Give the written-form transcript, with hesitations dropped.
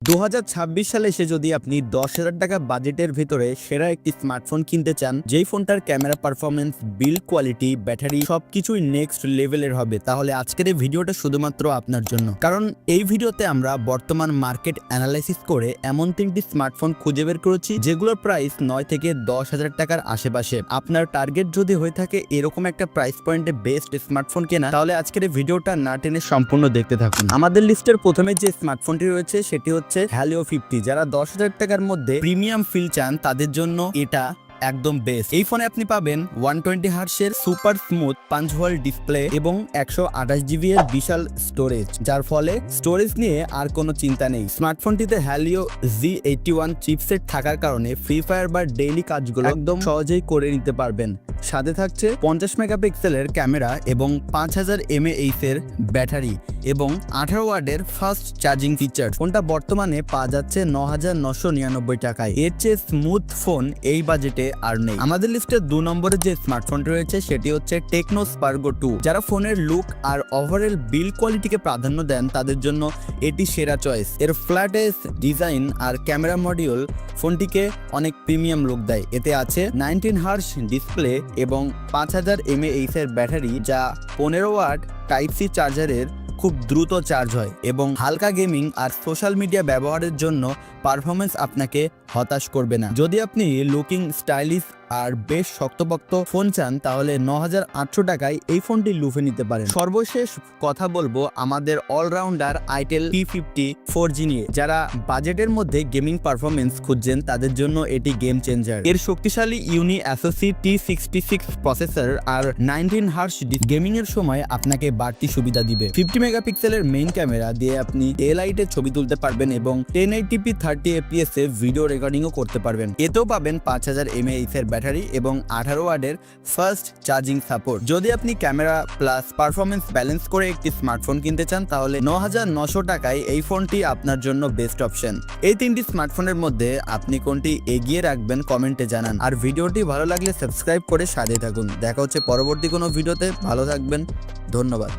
2026 সালে এসে যদি আপনি 10,000 টাকা বাজেটের ভিতরে সেরা একটি স্মার্টফোন কিনতে চান, যেই ফোনটার camera performance, build quality, battery সবকিছুই নেক্সট লেভেলের হবে, তাহলে আজকের এই ভিডিওটা শুধুমাত্র আপনার জন্য। কারণ এই ভিডিওতে আমরা বর্তমান মার্কেট অ্যানালাইসিস করে এমন 3টি স্মার্টফোন খুঁজে বের করেছি যেগুলোর প্রাইস 9 থেকে 10,000 টাকার আশেপাশে। আপনার টার্গেট যদি হয়ে থাকে এরকম একটা প্রাইস পয়েন্টে বেস্ট স্মার্টফোন কেনা, তাহলে আজকের এই ভিডিওটা না টেনে সম্পূর্ণ দেখতে থাকুন। আমাদের লিস্টের প্রথমে যে স্মার্টফোনটি রয়েছে সেটি হচ্ছে Helio 50। যারা 10,000 টাকার মধ্যে প্রিমিয়াম ফিল চান তাদের জন্য এটা একদম বেস্ট। এই ফোনে আপনি পাবেন 120 হার্টজের super smooth punch hole display এবং 128 জিবি এর বিশাল স্টোরেজ, যার ফলে স্টোরেজ নিয়ে আর কোনো চিন্তা নেই। স্মার্টফোনটিতে Helio Z81 চিপসেট থাকার কারণে ফ্রি ফায়ার বা ডেইলি কাজগুলো একদম সহজেই করে নিতে পারবেন। সাথে থাকছে 50 মেগাপিক্সেলের ক্যামেরা এবং 5000 mAh এর ব্যাটারি এবং 18 ওয়াটের ফাস্ট চার্জিং ফিচার। ফোনটা বর্তমানে পাওয়া যাচ্ছে 9,999 টাকায়। এর চেয়ে স্মুথ ফোন এই বাজেটে আর নেই। আমাদের লিস্টে 2 নম্বরে যে স্মার্টফোনটি রয়েছে সেটি হচ্ছে টেকনো স্পার্গো 2। যারা ফোনের লুক আর ওভারঅল বিল্ড কোয়ালিটিকে প্রাধান্য দেন তাদের জন্য এটি সেরা চয়েস। এর ফ্ল্যাট এজ ডিজাইন আর ক্যামেরা মডিউল ফোনটিকে অনেক প্রিমিয়াম লুক দেয়। এতে আছে 19 হার্জ ডিসপ্লে এবং 5000 mAh এর ব্যাটারি, যা 15 ওয়াট টাইপ সি চার্জারের খুব দ্রুত চার্জ হয় এবং হালকা গেমিং আর সোশ্যাল মিডিয়া ব্যবহারের জন্য পারফরমেন্স আপনাকে হতাশ করবে না। যদি আপনি লুকিং স্টাইলিশ আর বেশ শক্তপোক্ত ফোন চান তাহলে 9,800 টাকায় এই ফোনটি লুফে নিতে পারেন। সর্বশেষ কথা বলবো আমাদের অলরাউন্ডার আইটেল P50 4G নিয়ে। যারা বাজেটের মধ্যে গেমিং পারফরমেন্স খুঁজছেন তাদের জন্য এটি গেম চেঞ্জার। এর শক্তিশালী ইউনি অ্যাসোসি T66 প্রসেসর আর 19 হার্জ গেমিং এর সময় আপনাকে বাড়তি সুবিধা দিবে। 50 মেগাপিক্সেলের মেইন ক্যামেরা দিয়ে আপনি ডে লাইটে ছবি তুলতে পারবেন এবং 1080p 30 fps এ ভিডিও রেকর্ডিংও করতে পারবেন। এতেও পাবেন 5000 mAh এর ব্যাটারি এবং 18 ওয়াটের ফাস্ট চার্জিং সাপোর্ট। যদি আপনি ক্যামেরা প্লাস পারফরমেন্স ব্যালেন্স করে একটি স্মার্টফোন কিনতে চান তাহলে 9,900 টাকায় এই ফোনটি আপনার জন্য বেস্ট অপশন। এই 3টি স্মার্টফোনের মধ্যে আপনি কোনটি এগিয়ে রাখবেন কমেন্টে জানান। আর ভিডিওটি ভালো লাগলে সাবস্ক্রাইব করে সাথে থাকুন। দেখা হচ্ছে পরবর্তী কোনো ভিডিওতে। ভালো থাকবেন, ধন্যবাদ।